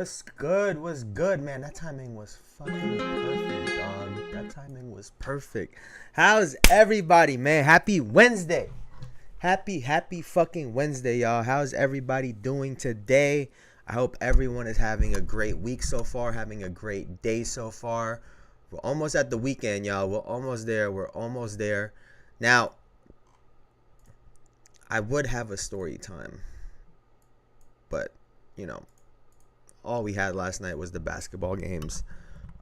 What's good? What's good, man? That timing was fucking perfect, dog. That timing was perfect. How's everybody, man? Happy Wednesday. Happy fucking Wednesday, y'all. How's everybody doing today? I hope everyone is having a great week so far, having a great day so far. We're almost at the weekend, y'all. We're almost there. We're almost there. Now, I would have a story time, but, you know, all we had last night was the basketball games.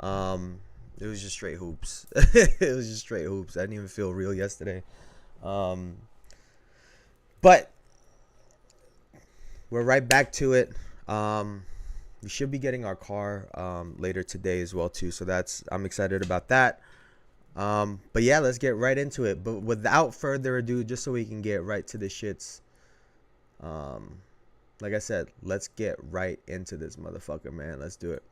It was just straight hoops. It was just straight hoops. I didn't even feel real yesterday. But we're right back to it. We should be getting our car later today as well too. So I'm excited about that. But yeah, let's get right into it. But without further ado, just so we can get right to the shits. Like I said, let's get right into this motherfucker, man. Let's do it.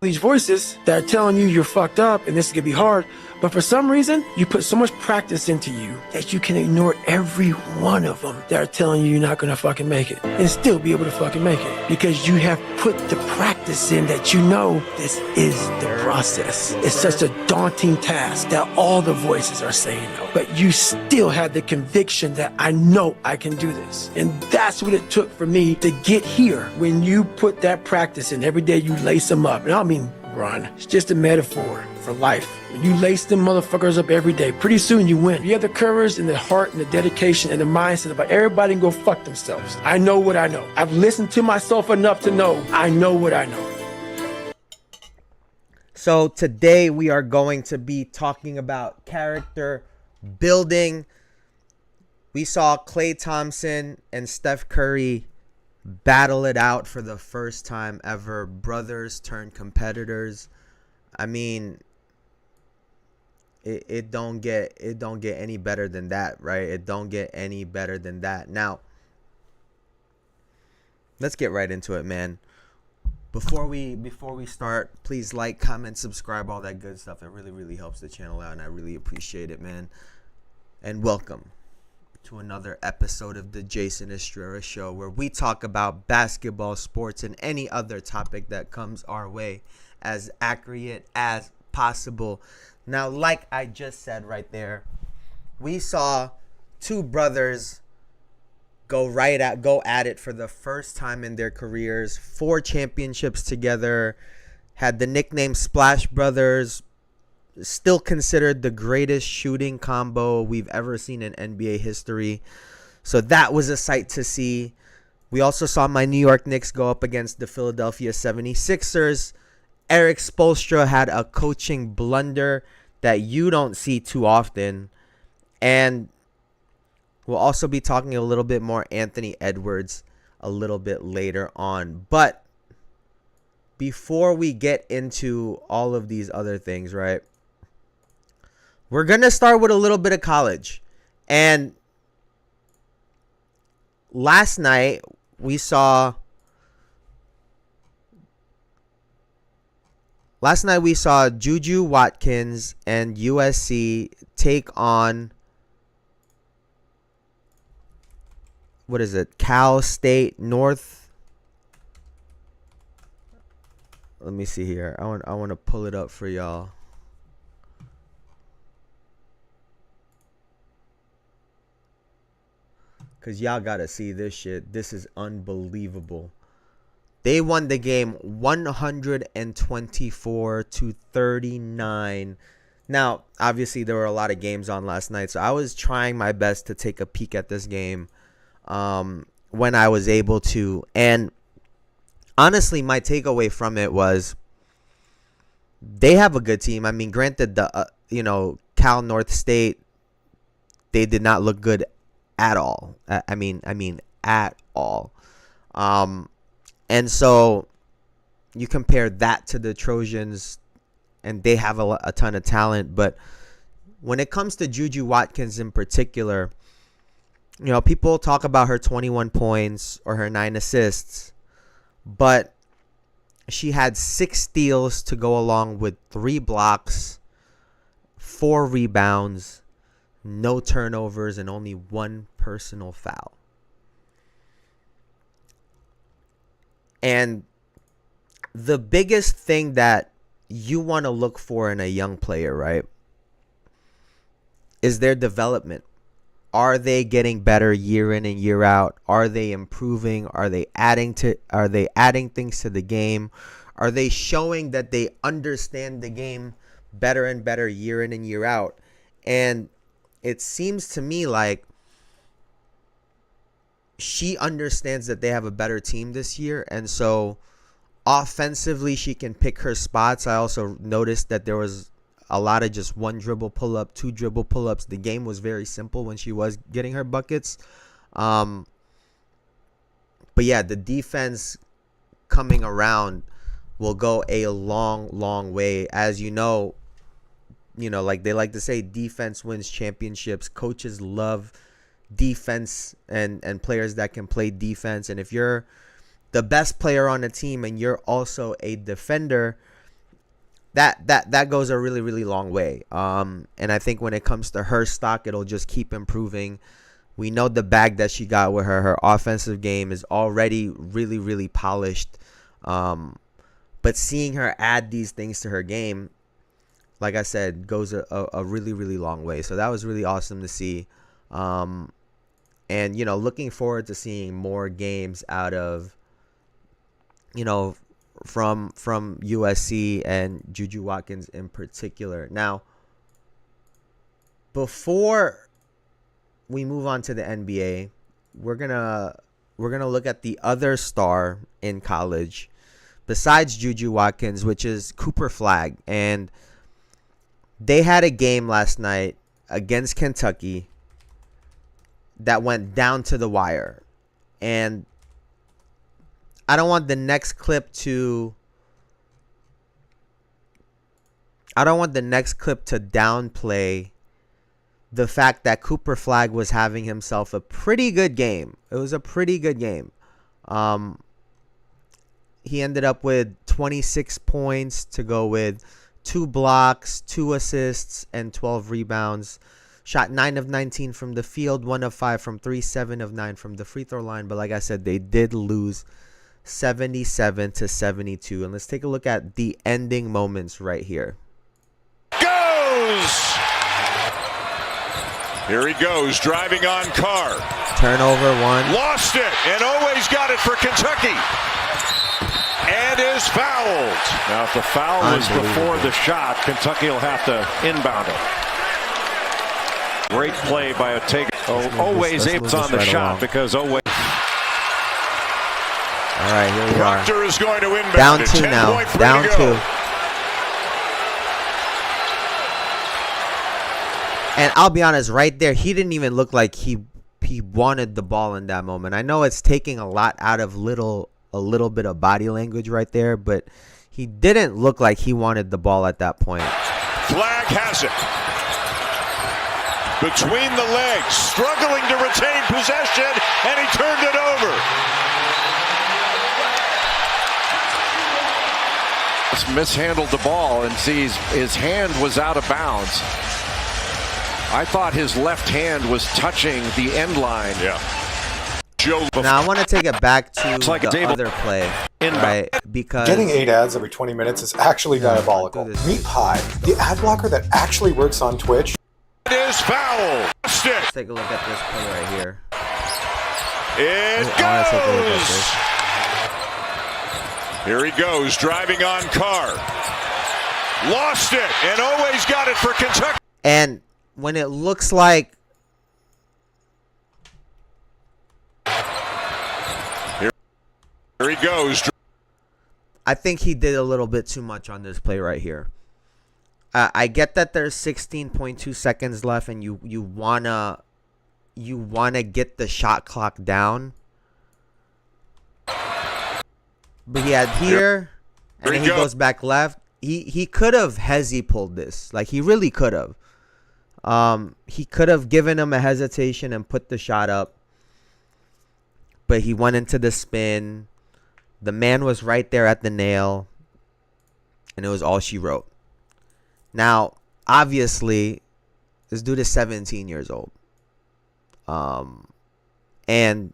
These voices that are telling you you're fucked up and this is gonna be hard, but for some reason you put so much practice into you that you can ignore every one of them that are telling you you're not gonna fucking make it and still be able to fucking make it because you have put the practice in that you know this is the process. It's such a daunting task that all the voices are saying no, but you still have the conviction that I know I can do this. And that's what it took for me to get here. When you put that practice in, every day you lace them up, and I don't mean run, it's just a metaphor for life. When you lace them motherfuckers up every day, pretty soon you win. You have the courage and the heart and the dedication and the mindset about everybody can go fuck themselves. I know what I know. I've listened to myself enough to know I know what I know. So today we are going to be talking about character building. We saw Klay Thompson and Steph Curry battle it out for the first time ever. Brothers turned competitors. I mean, it don't get any better than that, right? It don't get any better than that. Now, let's get right into it, man. Before we start, please like, comment, subscribe, all that good stuff. It really helps the channel out, and I really appreciate it, man. And welcome to another episode of the Jayson Estrera Show, where we talk about basketball, sports, and any other topic that comes our way as accurate as possible. Now, like I just said right there, we saw two brothers go at it for the first time in their careers. 4 championships together, had the nickname Splash Brothers. Still considered the greatest shooting combo we've ever seen in NBA history. So that was a sight to see. We also saw my New York Knicks go up against the Philadelphia 76ers. Erik Spoelstra had a coaching blunder that you don't see too often. And we'll also be talking a little bit more Anthony Edwards a little bit later on. But before we get into all of these other things, right, we're going to start with a little bit of college. And last night we saw Juju Watkins and USC take on, what is it, Cal State North. Let me see here. I want to pull it up for y'all. Because y'all got to see this shit. This is unbelievable. They won the game 124-39. Now, obviously, there were a lot of games on last night, so I was trying my best to take a peek at this game when I was able to. And honestly, my takeaway from it was they have a good team. I mean, granted, Cal North State, they did not look good at all. I mean at all. And so you compare that to the Trojans, and they have a ton of talent. But when it comes to Juju Watkins in particular, people talk about her 21 points or her 9 assists, but she had 6 steals to go along with 3 blocks, 4 rebounds, no turnovers, and only 1 personal foul. And the biggest thing that you want to look for in a young player, right, is their development. Are they getting better year in and year out? Are they improving? Are they adding things to the game? Are they showing that they understand the game better and better year in and year out? And it seems to me like she understands that they have a better team this year, and so offensively she can pick her spots. I also noticed that there was a lot of just one dribble pull up, two dribble pull ups. The game was very simple when she was getting her buckets. But yeah, the defense coming around will go a long way. As you know, like they like to say, defense wins championships. Coaches love defense and players that can play defense. And if you're the best player on the team and you're also a defender, that goes a really long way. And I think when it comes to her stock, it'll just keep improving. We know the bag that she got with her offensive game is already really polished. But seeing her add these things to her game, like I said, goes a really long way. So that was really awesome to see. And, looking forward to seeing more games out of, from USC and Juju Watkins in particular. Now, before we move on to the NBA, we're gonna look at the other star in college besides Juju Watkins, which is Cooper Flagg. And they had a game last night against Kentucky that went down to the wire. And I don't want the next clip to downplay the fact that Cooper Flagg was having himself a pretty good game. It was a pretty good game. He ended up with 26 points to go with 2 blocks, 2 assists, and 12 rebounds. Shot 9 of 19 from the field, 1 of 5 from 3, 7 of 9 from the free throw line. But like I said, they did lose 77-72. And let's take a look at the ending moments right here. Goes! Here he goes, driving on Carr. Turnover 1. Lost it, and always got it for Kentucky. And is fouled. Now, if the foul was before the shot, Kentucky will have to inbound it. Great play by Otega. Always Apes on the shot because always. All right, here we Proctor are. is going to inbound down it. 2 now. Down 2. And I'll be honest, right there, he didn't even look like he wanted the ball in that moment. I know it's taking a lot out of a little bit of body language right there, but he didn't look like he wanted the ball at that point. Flagg has it. Between the legs, struggling to retain possession, and he turned it over. Mishandled the ball and sees his hand was out of bounds. I thought his left hand was touching the end line. Yeah. Now I want to take it back to the other play, right? Because getting 8 ads every 20 minutes is actually diabolical. Meet Pi, the ad blocker that actually works on Twitch. It is foul. Let's take a look at this play right here. It goes. Here he goes, driving on Carr. Lost it, and always got it for Kentucky. And when it looks like here he goes. I think he did a little bit too much on this play right here. I get that there's 16.2 seconds left, and you wanna get the shot clock down. But he had here, and then he goes back left. He could have hezzy pulled this. Like, he really could have. He could have given him a hesitation and put the shot up. But he went into the spin. The man was right there at the nail. And it was all she wrote. Now, obviously, this dude is 17 years old. And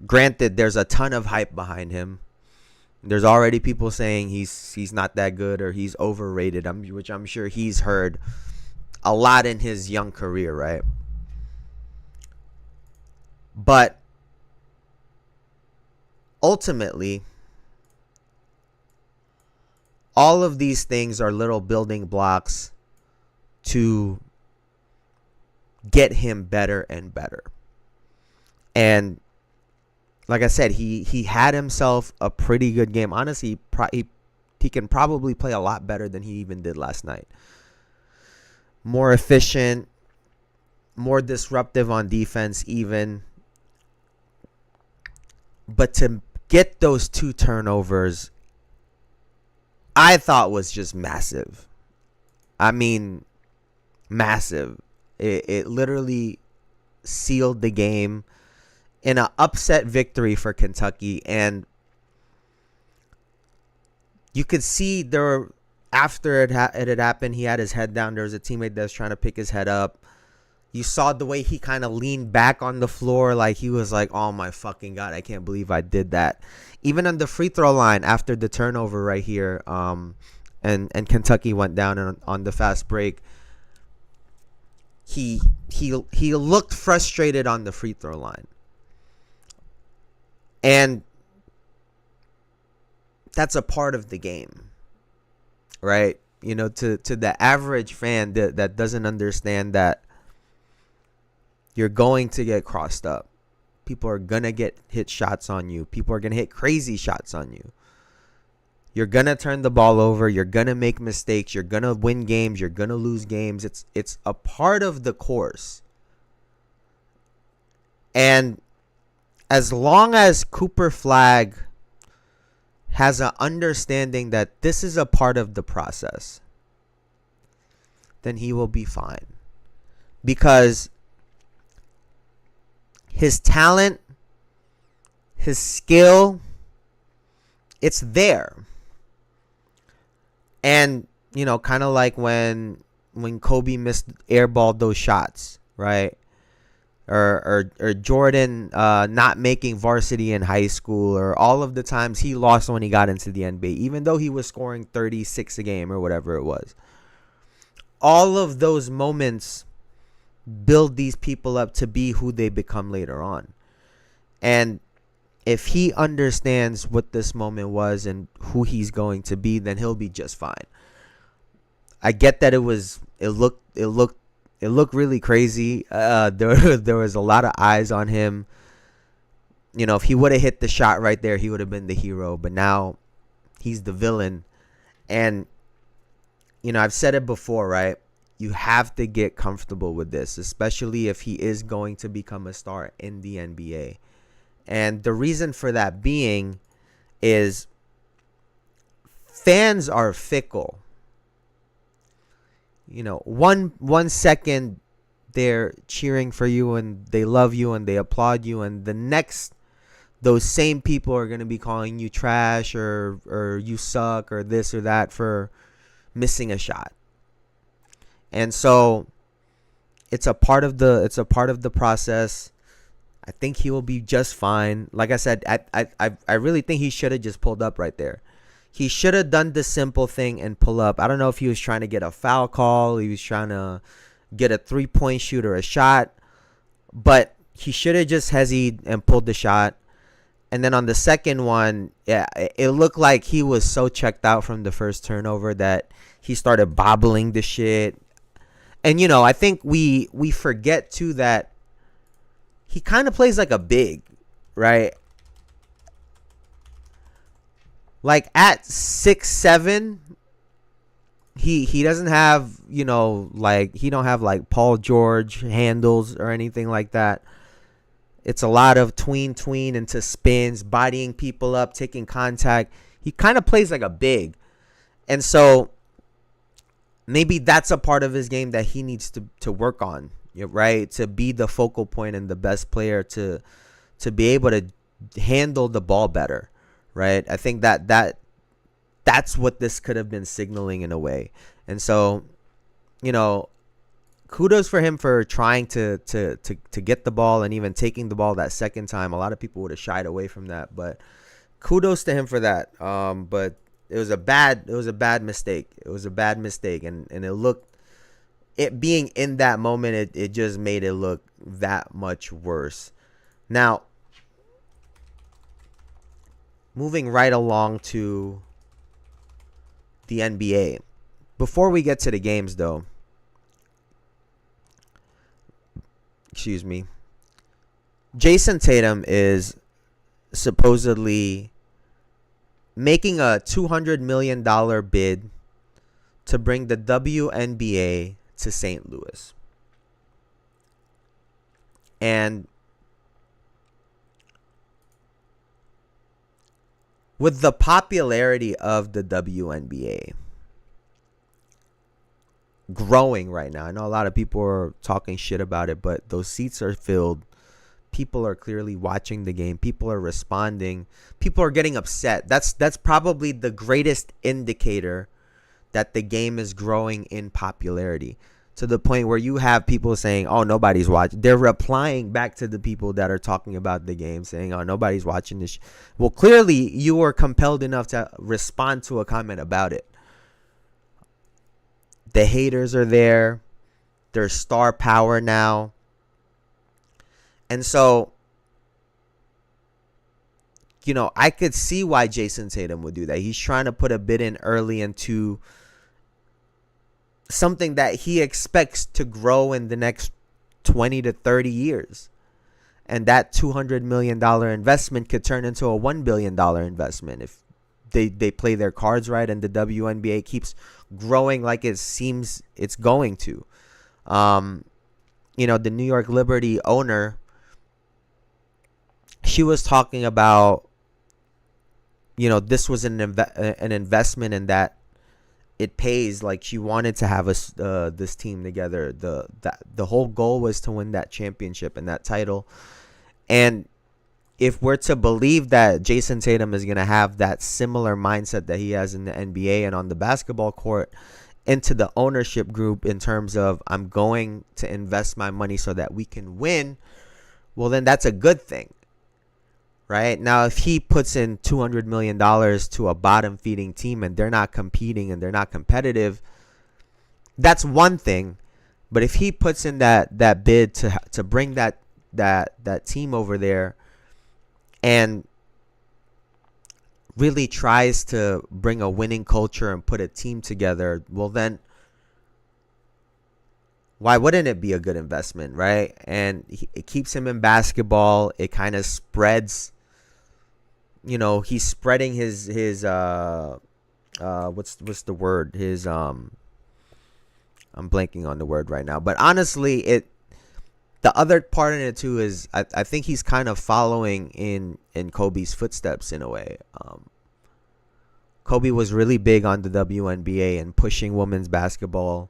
Granted, there's a ton of hype behind him. There's already people saying he's not that good or he's overrated, which I'm sure he's heard a lot in his young career, right? But ultimately, all of these things are little building blocks to get him better and better. And like I said, he had himself a pretty good game. Honestly, he can probably play a lot better than he even did last night. More efficient, more disruptive on defense even. But to get those 2 turnovers, I thought was just massive. I mean, massive. It literally sealed the game in an upset victory for Kentucky. And you could see after it had happened, he had his head down. There was a teammate that was trying to pick his head up. You saw the way he kind of leaned back on the floor, like he was like, oh my fucking God, I can't believe I did that. Even on the free throw line after the turnover right here, and Kentucky went down on the fast break, he looked frustrated on the free throw line. And that's a part of the game, right? You know, to the average fan that doesn't understand that you're going to get crossed up. People are going to hit shots on you. People are going to hit crazy shots on you. You're going to turn the ball over. You're going to make mistakes. You're going to win games. You're going to lose games. It's a part of the course. And as long as Cooper Flagg has an understanding that this is a part of the process, then he will be fine. Because his talent, his skill, it's there. And, you know, kind of like when Kobe airballed those shots, right? Or Jordan not making varsity in high school, or all of the times he lost when he got into the NBA, even though he was scoring 36 a game or whatever it was. All of those moments build these people up to be who they become later on. And if he understands what this moment was and who he's going to be, then he'll be just fine. I get that it looked really crazy. There was a lot of eyes on him. You know, if he would have hit the shot right there, he would have been the hero. But now he's the villain. And, you know, I've said it before, right? You have to get comfortable with this, especially if he is going to become a star in the NBA. And the reason for that being is fans are fickle. You know, one second they're cheering for you and they love you and they applaud you, and the next those same people are going to be calling you trash or you suck or this or that for missing a shot. And so it's a part of the process. I think he will be just fine. Like I said, I really think he should have just pulled up right there. He should have done the simple thing and pull up. I don't know if he was trying to get a foul call, he was trying to get a 3-point shoot or a shot, but he should have just hesitated and pulled the shot. And then on the second one, yeah, it looked like he was so checked out from the first turnover that he started bobbling the shit. And, you know, I think we forget, too, that he kind of plays like a big, right? Like, at 6'7", he doesn't have, you know, like, he don't have, like, Paul George handles or anything like that. It's a lot of tween into spins, bodying people up, taking contact. He kind of plays like a big. And so maybe that's a part of his game that he needs to work on, right? To be the focal point and the best player, to be able to handle the ball better, right? I think that's what this could have been signaling in a way. And so, you know, kudos for him for trying to get the ball and even taking the ball that second time. A lot of people would have shied away from that, but kudos to him for that. But it was a bad mistake. It was a bad mistake, and it being in that moment, it just made it look that much worse. Now, moving right along to the NBA. Before we get to the games, though, excuse me, Jayson Tatum is supposedly making a $200 million bid to bring the WNBA to St. Louis. And with the popularity of the WNBA growing right now, I know a lot of people are talking shit about it, but those seats are filled. People are clearly watching the game. People are responding. People are getting upset. That's probably the greatest indicator that the game is growing in popularity, to the point where you have people saying, oh, nobody's watching. They're replying back to the people that are talking about the game, saying, oh, nobody's watching this. Well, clearly you were compelled enough to respond to a comment about it. The haters are there. There's star power now. And so, you know, I could see why Jayson Tatum would do that. He's trying to put a bid in early into something that he expects to grow in the next 20 to 30 years. And that $200 million investment could turn into a $1 billion investment if they play their cards right and the WNBA keeps growing like it seems it's going to. You know, the New York Liberty owner, she was talking about, you know, this was an investment in that it pays. Like, she wanted to have this team together. The whole goal was to win that championship and that title. And if we're to believe that Jayson Tatum is going to have that similar mindset that he has in the NBA and on the basketball court into the ownership group, in terms of, I'm going to invest my money so that we can win, well, then that's a good thing. Right? Now, if he puts in $200 million to a bottom-feeding team and they're not competing and they're not competitive, that's one thing. But if he puts in that bid to bring that team over there and really tries to bring a winning culture and put a team together, well, then why wouldn't it be a good investment, right? And it keeps him in basketball. It kind of spreads. You know, he's spreading his what's the word? His I'm blanking on the word right now. But honestly, the other part in it too is I think he's kind of following in Kobe's footsteps in a way. Kobe was really big on the WNBA and pushing women's basketball.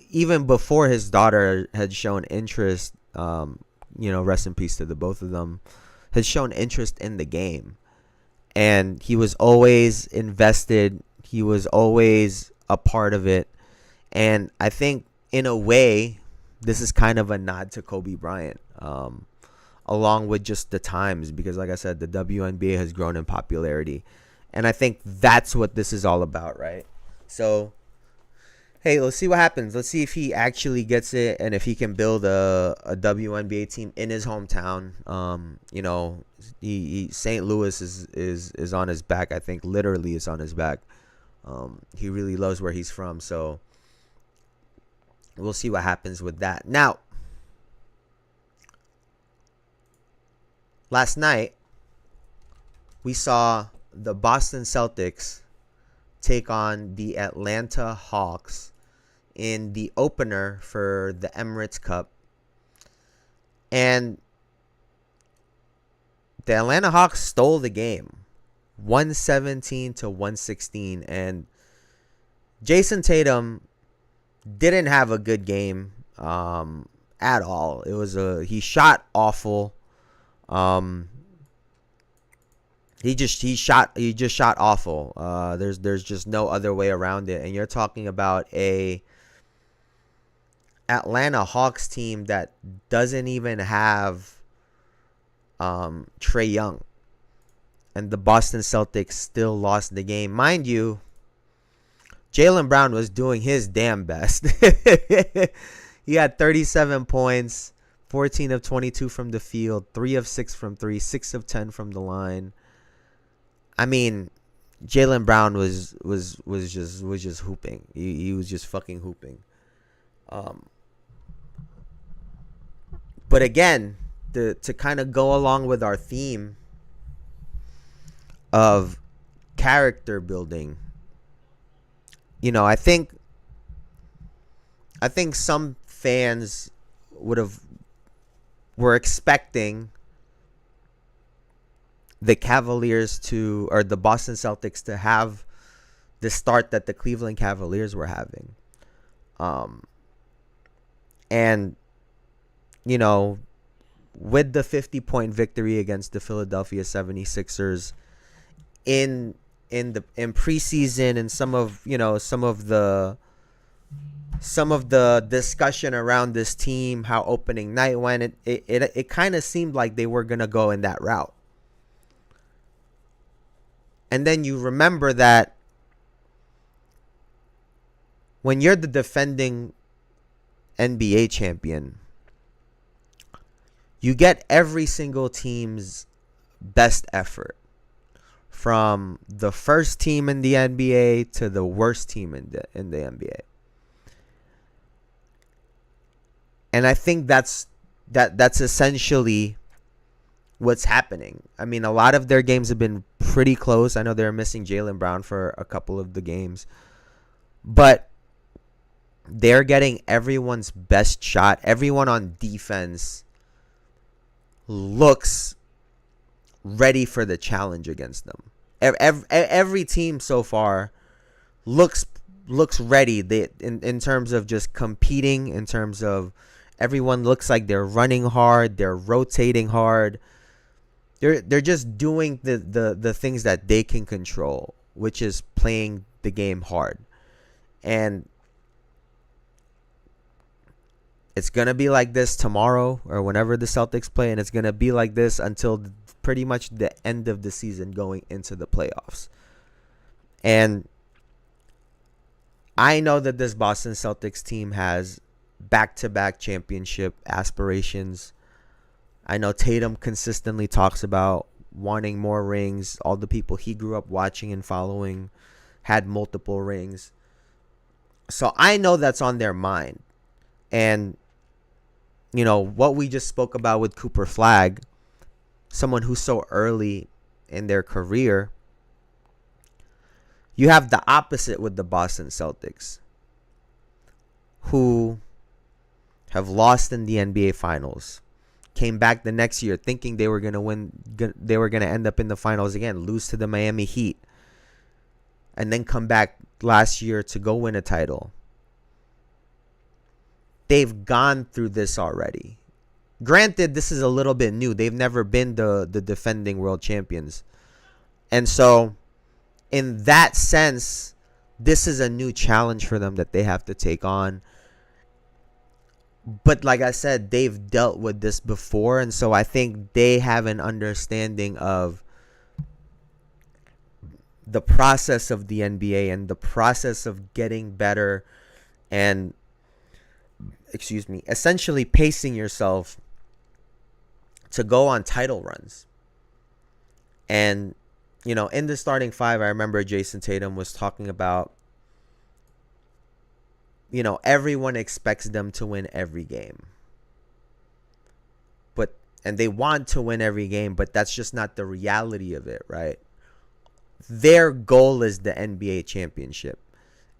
Even before his daughter had shown interest, you know, rest in peace to the both of them, had shown interest in the game. And he was always invested. He was always a part of it. And I think, in a way, this is kind of a nod to Kobe Bryant, along with just the times. Because, like I said, the WNBA has grown in popularity. And I think that's what this is all about, right? So, hey, let's see what happens. Let's see if he actually gets it and if he can build a WNBA team in his hometown. You know, St. Louis is on his back. I think literally is on his back. He really loves where he's from. So we'll see what happens with that. Now, last night, we saw the Boston Celtics take on the Atlanta Hawks in the opener for the Emirates Cup. And the Atlanta Hawks stole the game, 117 to 116. And Jayson Tatum didn't have a good game at all. He shot awful. he just shot awful. There's just no other way around it. And you're talking about a Atlanta Hawks team that doesn't even have Trae Young, and the Boston Celtics still lost the game. Mind you, Jaylen Brown was doing his damn best. He had 37 points, 14 of 22 from the field, 3 of 6 from 3, 6 of 10 from the line. I mean, Jaylen Brown was just hooping. He was just fucking hooping. But again, to kind of go along with our theme of character building, you know, I think some fans were expecting the Cavaliers or the Boston Celtics to have the start that the Cleveland Cavaliers were having. And, you know, with the 50-point victory against the Philadelphia 76ers in preseason, and some of the discussion around this team, how opening night went, it kind of seemed like they were going to go in that route. And then you remember that when you're the defending NBA champion, you get every single team's best effort, from the first team in the NBA to the worst team in the NBA. And I think that's essentially what's happening. I mean, a lot of their games have been pretty close. I know they're missing Jaylen Brown for a couple of the games, but they're getting everyone's best shot. Everyone on defense looks ready for the challenge against them. Every team so far looks ready. In terms of just competing, in terms of everyone looks like they're running hard, they're rotating hard. They're just doing the things that they can control, which is playing the game hard. And it's going to be like this tomorrow or whenever the Celtics play, and it's going to be like this until pretty much the end of the season going into the playoffs. And I know that this Boston Celtics team has back-to-back championship aspirations. I know Tatum consistently talks about wanting more rings. All the people he grew up watching and following had multiple rings. So I know that's on their mind. And, you know, what we just spoke about with Cooper Flagg, someone who's so early in their career, you have the opposite with the Boston Celtics, who have lost in the NBA Finals, came back the next year thinking they were going to win, they were going to end up in the finals again, lose to the Miami Heat, and then come back last year to go win a title. They've gone through this already. Granted, this is a little bit new. They've never been the defending world champions. And so, in that sense, this is a new challenge for them that they have to take on. But like I said, they've dealt with this before. And so I think they have an understanding of the process of the NBA and the process of getting better and, essentially pacing yourself to go on title runs. And, you know, in the starting five, I remember Jason Tatum was talking about, you know, everyone expects them to win every game. And they want to win every game, but that's just not the reality of it, right? Their goal is the NBA championship,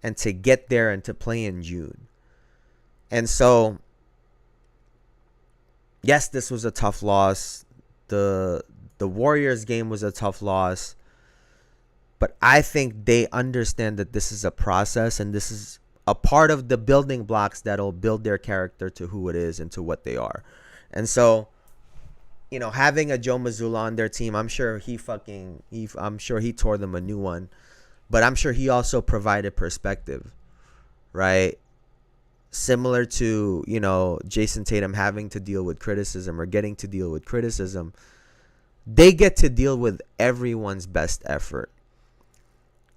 and to get there and to play in June. And so, yes, this was a tough loss. The Warriors game was a tough loss. But I think they understand that this is a process, and this is a part of the building blocks that'll build their character to who it is and to what they are. And so, having a Joe Mazzulla on their team, I'm sure he tore them a new one, but I'm sure he also provided perspective, right? Similar to, Jason Tatum having to deal with criticism or getting to deal with criticism, they get to deal with everyone's best effort.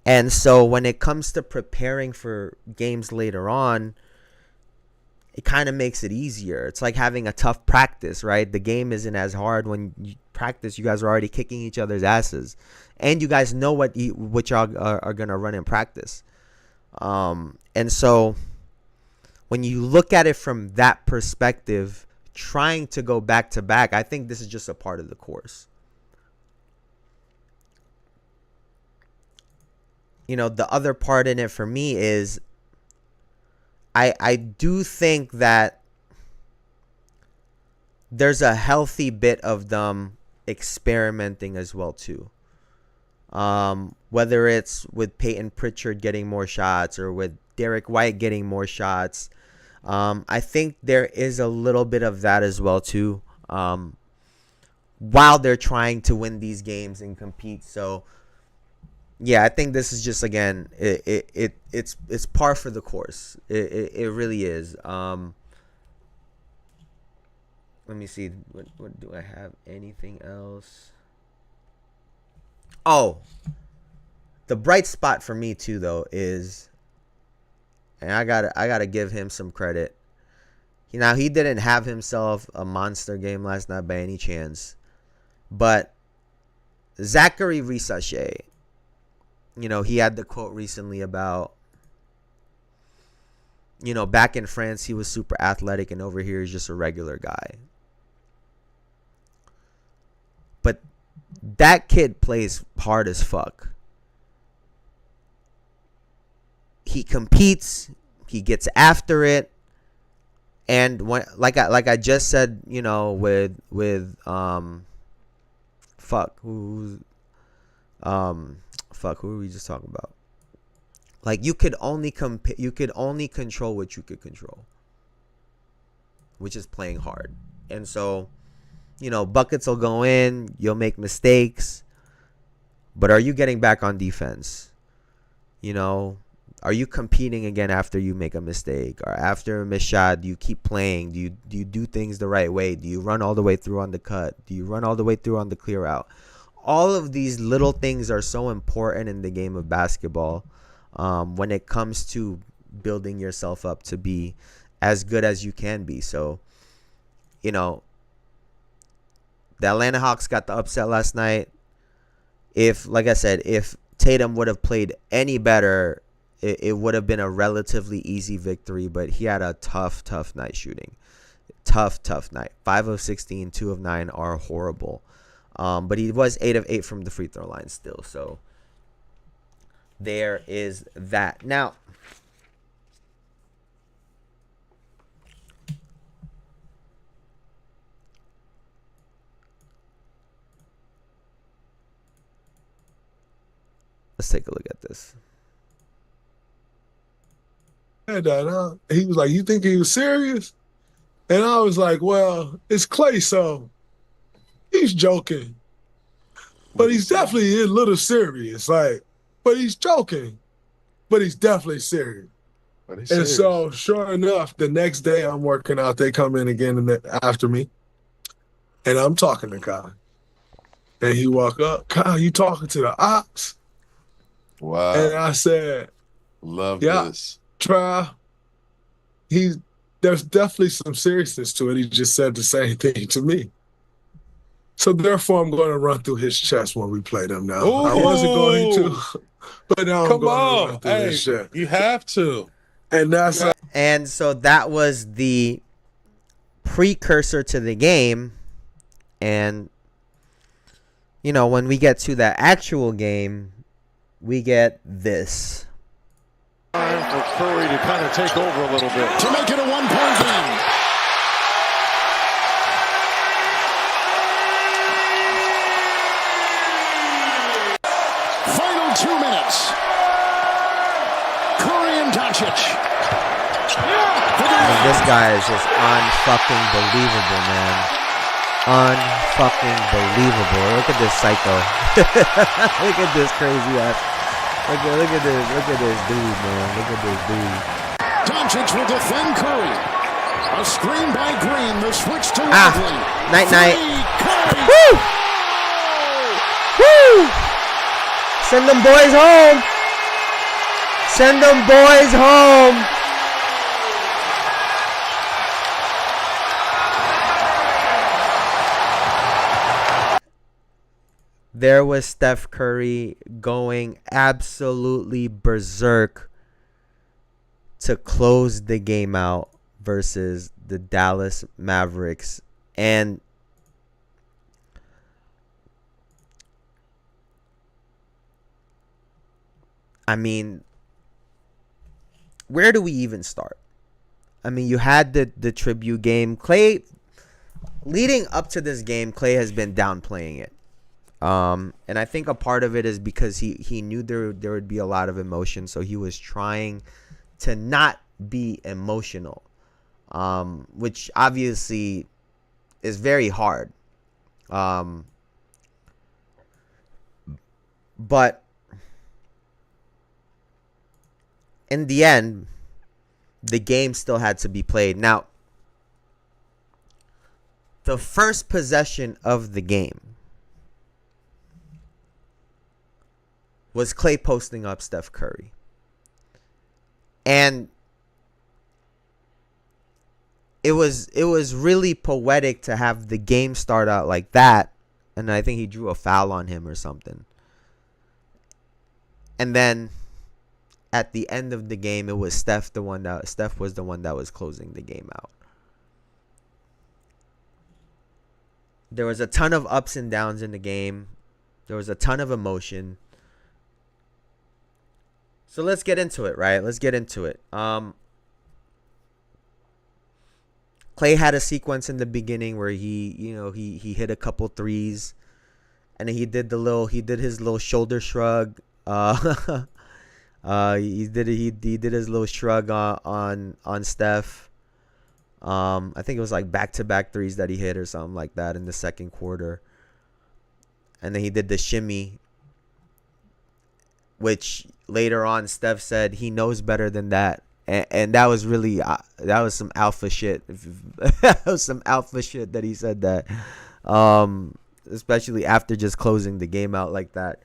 And so when it comes to preparing for games later on, it kind of makes it easier. It's like having a tough practice, right? The game isn't as hard when you practice. You guys are already kicking each other's asses, and you guys know what y'all are gonna run in practice. And so when you look at it from that perspective, trying to go back to back, I think this is just a part of the course. The other part in it for me is I do think that there's a healthy bit of them experimenting as well too. Whether it's with Peyton Pritchard getting more shots or with Derek White getting more shots, I think there is a little bit of that as well too. While they're trying to win these games and compete, so yeah, I think this is just, again, it's par for the course. It really is. Let me see. What do I have? Anything else? Oh, the bright spot for me too, though, is, and I gotta give him some credit. Now, he didn't have himself a monster game last night by any chance, but Zachary Risache, he had the quote recently about, back in France, he was super athletic, and over here, he's just a regular guy. But that kid plays hard as fuck. He competes, he gets after it, and when, like I just said, with who are we just talking about? Like, you could only control what you could control, which is playing hard. And so, buckets will go in, you'll make mistakes, but are you getting back on defense? Are you competing again after you make a mistake, or after a missed shot? Do you keep playing? Do you do things the right way? Do you run all the way through on the cut? Do you run all the way through on the clear out? All of these little things are so important in the game of basketball, when it comes to building yourself up to be as good as you can be. So, the Atlanta Hawks got the upset last night. Like I said, if Tatum would have played any better, it would have been a relatively easy victory, but he had a tough night shooting. Tough night. 5 of 16, 2 of 9 are horrible. But he was 8 of 8 from the free throw line still. So there is that. Now, let's take a look at this. He was like, "You think he was serious?" And I was like, "Well, it's Klay, so he's joking, but he's definitely a little serious. But he's joking, but he's definitely serious." And so, sure enough, the next day I'm working out. They come in again after me, and I'm talking to Kyle. And he walk up, "Kyle, you talking to the ops?" Wow. And I said, "Love this." Try. There's definitely some seriousness to it. He just said the same thing to me. So therefore, I'm going to run through his chest when we play them now. Ooh. I wasn't going to, but now I'm going to run through his chest. You have to. And so that was the precursor to the game. And, when we get to the actual game, we get this. Time for Curry to kind of take over a little bit. To make it a one-point game. Final 2 minutes. Curry and Doncic. This guy is just unfucking believable, man. unfucking believable. Look at this psycho. Look at this crazy ass. Look at this dude, man. Look at this dude. Doncic will defend Curry. A screen by Green. The switch to Lively. Night. Woo! Woo! Send them boys home. Send them boys home. There was Steph Curry going absolutely berserk to close the game out versus the Dallas Mavericks. And I mean, where do we even start? I mean, you had the tribute game. Klay, leading up to this game, Klay has been downplaying it. And I think a part of it is because he knew there would be a lot of emotion, so he was trying to not be emotional, which obviously is very hard. But in the end, the game still had to be played. Now, the first possession of the game was Klay posting up Steph Curry. And it was really poetic to have the game start out like that. And I think he drew a foul on him or something. And then at the end of the game, it was Steph was the one that was closing the game out. There was a ton of ups and downs in the game. There was a ton of emotion. So let's get into it, right? Let's get into it. Klay had a sequence in the beginning where he hit a couple threes, and then he did his little shoulder shrug. He did his little shrug on Steph. I think it was like back-to-back threes that he hit or something like that in the second quarter. And then he did the shimmy, which later on Steph said he knows better than that. And that was really, that was some alpha shit. That was some alpha shit that he said that. Especially after just closing the game out like that.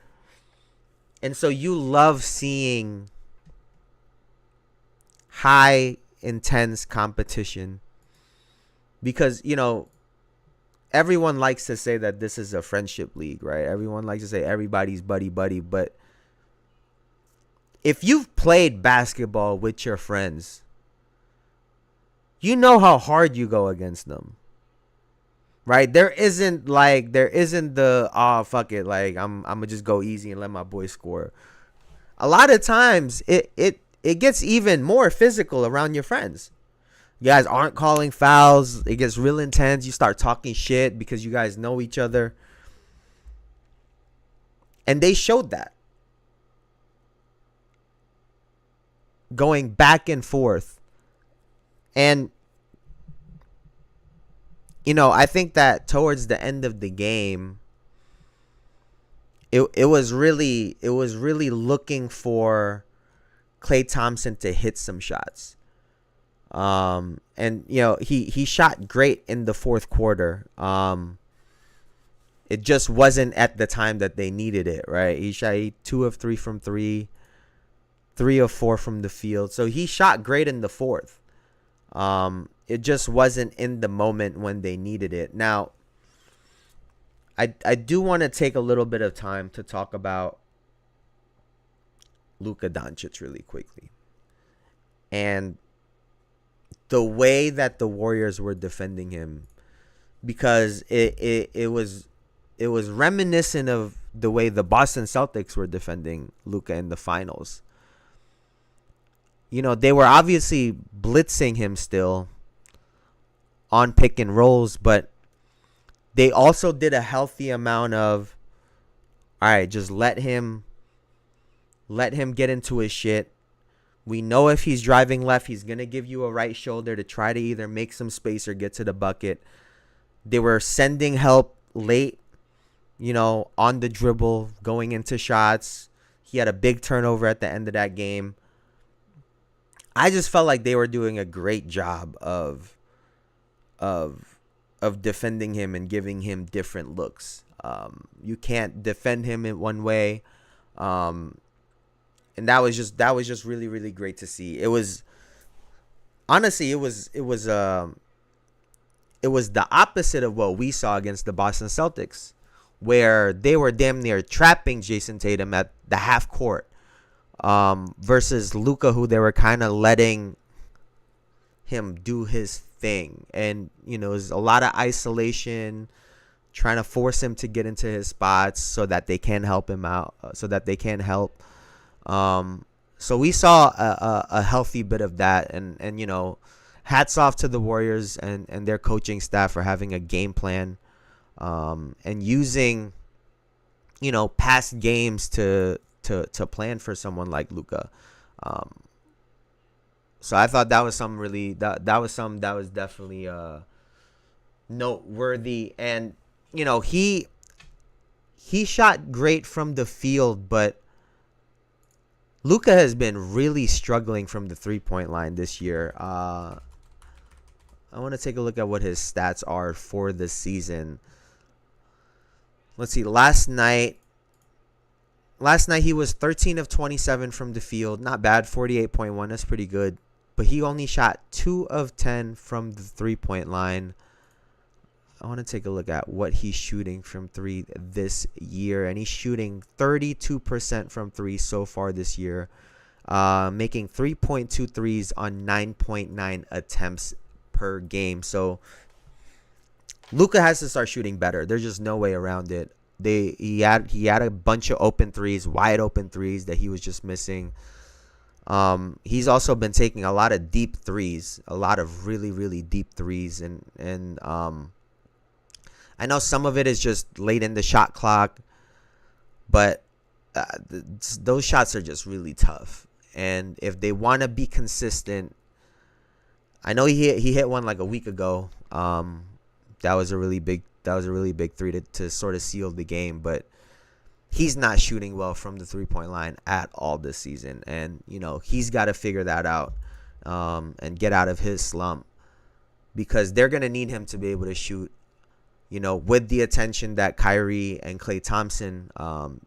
And so you love seeing high, intense competition. Because, everyone likes to say that this is a friendship league, right? Everyone likes to say everybody's buddy-buddy. But if you've played basketball with your friends, you know how hard you go against them, right? There isn't the, fuck it, like I'm gonna just go easy and let my boy score. A lot of times it gets even more physical around your friends. You guys aren't calling fouls. It gets real intense. You start talking shit because you guys know each other. And they showed that. Going back and forth. And I think that towards the end of the game, it was really looking for Klay Thompson to hit some shots. And he shot great in the fourth quarter. It just wasn't at the time that they needed it, right? He shot 2 of 3 from 3. 3 of 4 from the field. So he shot great in the fourth. It just wasn't in the moment when they needed it. Now, I do want to take a little bit of time to talk about Luka Doncic really quickly. And the way that the Warriors were defending him. Because it was reminiscent of the way the Boston Celtics were defending Luka in the finals. They were obviously blitzing him still on pick and rolls, but they also did a healthy amount of, all right, just let him get into his shit. We know if he's driving left, he's going to give you a right shoulder to try to either make some space or get to the bucket. They were sending help late, on the dribble, going into shots. He had a big turnover at the end of that game. I just felt like they were doing a great job of defending him and giving him different looks. You can't defend him in one way, and that was just really, really great to see. It was honestly it was the opposite of what we saw against the Boston Celtics, where they were damn near trapping Jayson Tatum at the half court, versus Luka, who they were kind of letting him do his thing. And, there's a lot of isolation, trying to force him to get into his spots so that they can help him out, so that they can help. So we saw a healthy bit of that. And hats off to the Warriors and their coaching staff for having a game plan, and using, past games to plan for someone like Luka. So I thought that was some really that was definitely noteworthy. And he shot great from the field, but Luka has been really struggling from the 3-point line this year. I want to take a look at what his stats are for the season. Let's see. Last night he was 13 of 27 from the field. Not bad. 48.1. That's pretty good. But he only shot 2 of 10 from the 3-point line. I want to take a look at what he's shooting from 3 this year. And he's shooting 32% from 3 so far this year. Making 3.2 threes on 9.9 attempts per game. So Luka has to start shooting better. There's just no way around it. He had a bunch of open threes, wide open threes that he was just missing. He's also been taking a lot of deep threes, a lot of really, really deep threes, and I know some of it is just late in the shot clock, but those shots are just really tough. And if they want to be consistent, I know he hit one like a week ago. That was a really big three to sort of seal the game, but he's not shooting well from the 3-point line at all this season. And, he's got to figure that out, and get out of his slump, because they're going to need him to be able to shoot, with the attention that Kyrie and Klay Thompson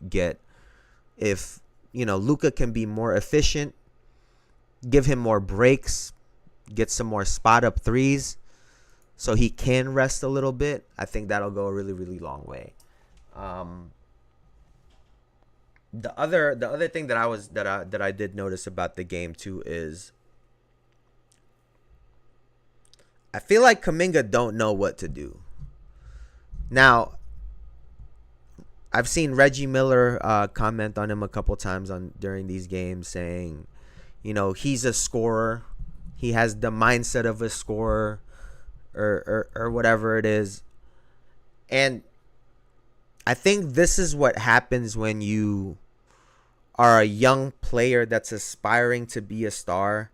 get. If, Luka can be more efficient, give him more breaks, get some more spot up threes so he can rest a little bit, I think that'll go a really, really long way. The other thing that I did notice about the game too is I feel like Kuminga don't know what to do. Now, I've seen Reggie Miller comment on him a couple times during these games, saying, he's a scorer. He has the mindset of a scorer, or whatever it is. And I think this is what happens when you are a young player that's aspiring to be a star,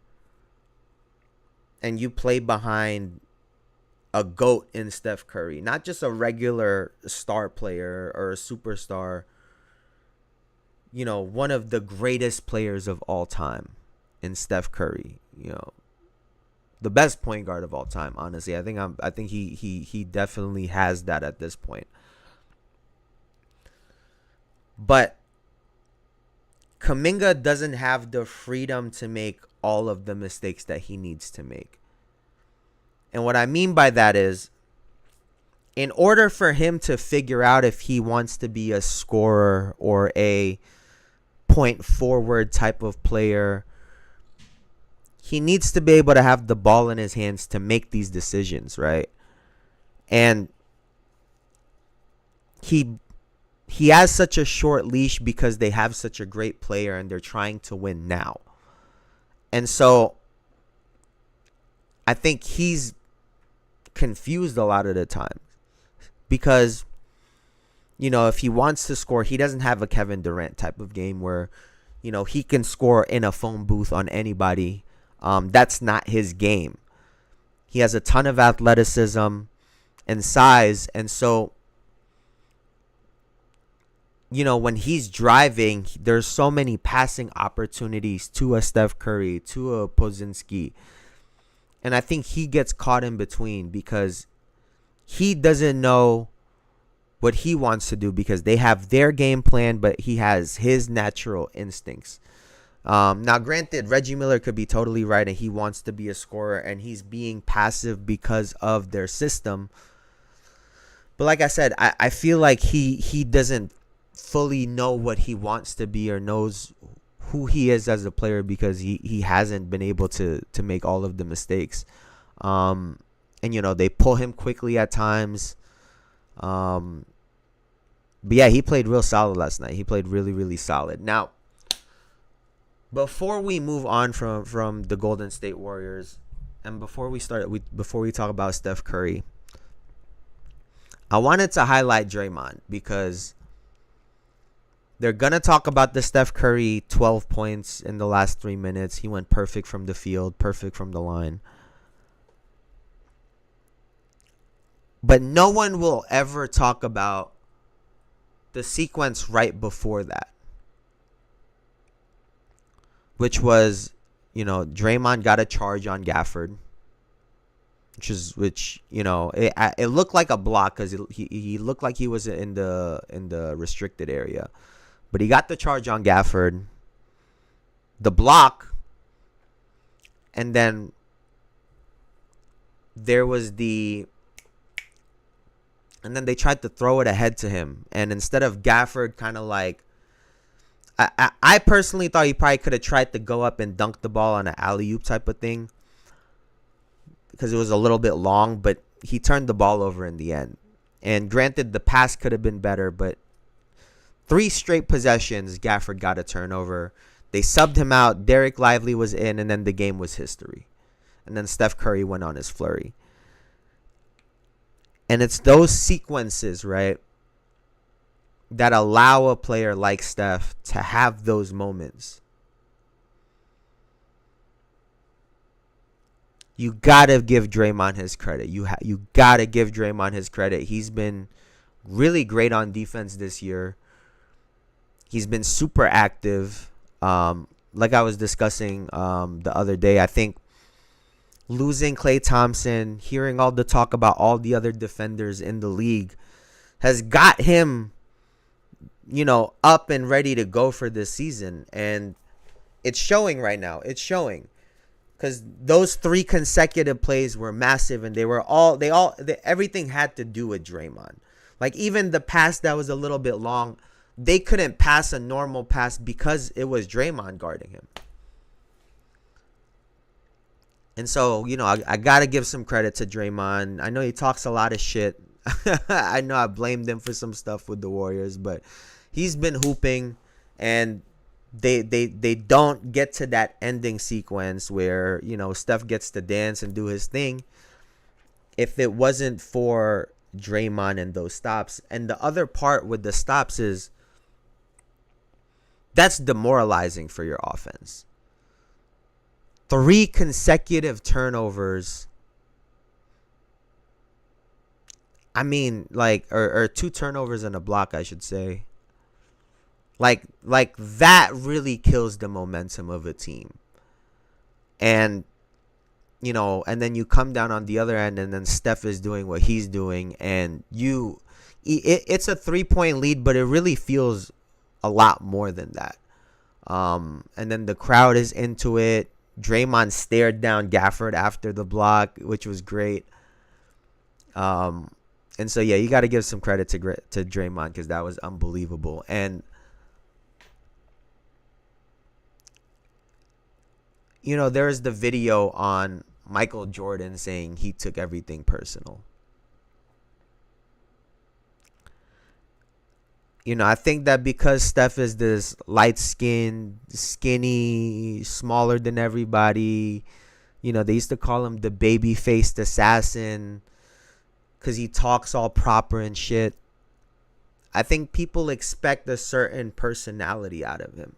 and you play behind a GOAT in Steph Curry, not just a regular star player or a superstar, one of the greatest players of all time in Steph Curry, the best point guard of all time, honestly. I think he definitely has that at this point. But Kuminga doesn't have the freedom to make all of the mistakes that he needs to make. And what I mean by that is, in order for him to figure out if he wants to be a scorer or a point forward type of player, he needs to be able to have the ball in his hands to make these decisions, right? And he has such a short leash because they have such a great player and they're trying to win now. And so I think he's confused a lot of the time, because if he wants to score, he doesn't have a Kevin Durant type of game where he can score in a phone booth on anybody. That's not his game. He has a ton of athleticism, and size. And so, when he's driving, there's so many passing opportunities to a Steph Curry, to a Pozinski. And I think he gets caught in between because he doesn't know what he wants to do because they have their game plan, but he has his natural instincts. Now, granted, Reggie Miller could be totally right and he wants to be a scorer and he's being passive because of their system. But like I said, I feel like he doesn't fully know what he wants to be or knows who he is as a player because he hasn't been able to make all of the mistakes. And, they pull him quickly at times. But yeah, he played real solid last night. He played really, really solid. Now, before we move on from the Golden State Warriors, and before we talk about Steph Curry, I wanted to highlight Draymond because they're going to talk about the Steph Curry 12 points in the last 3 minutes. He went perfect from the field, perfect from the line. But no one will ever talk about the sequence right before that, which was, Draymond got a charge on Gafford, which it looked like a block because he looked like he was in the restricted area, but he got the charge on Gafford, the block, and then and then they tried to throw it ahead to him, and instead of Gafford kind of like, I personally thought he probably could have tried to go up and dunk the ball on an alley-oop type of thing because it was a little bit long, but he turned the ball over in the end. And granted, the pass could have been better, but 3 straight possessions, Gafford got a turnover. They subbed him out. Derek Lively was in, and then the game was history. And then Steph Curry went on his flurry. And it's those sequences, right, that allow a player like Steph to have those moments. You got to give Draymond his credit. You got to give Draymond his credit. He's been really great on defense this year. He's been super active. Like I was discussing the other day, I think losing Klay Thompson, hearing all the talk about all the other defenders in the league has got him, up and ready to go for this season. And it's showing right now. It's showing. Because those 3 consecutive plays were massive, and everything had to do with Draymond. Like, even the pass that was a little bit long, they couldn't pass a normal pass because it was Draymond guarding him. And so, I got to give some credit to Draymond. I know he talks a lot of shit. I know I blamed him for some stuff with the Warriors, but he's been hooping, and they don't get to that ending sequence where, Steph gets to dance and do his thing if it wasn't for Draymond and those stops. And the other part with the stops is that's demoralizing for your offense. 3 consecutive turnovers. I mean, or 2 turnovers and a block, I should say. Like that really kills the momentum of a team. And, and then you come down on the other end, and then Steph is doing what he's doing, and it's a 3-point lead, but it really feels a lot more than that. And then the crowd is into it. Draymond stared down Gafford after the block, which was great. And so, yeah, you got to give some credit to Draymond because that was unbelievable. And, there is the video on Michael Jordan saying he took everything personal. I think that because Steph is this light-skinned, skinny, smaller than everybody, they used to call him the baby-faced assassin because he talks all proper and shit. I think people expect a certain personality out of him.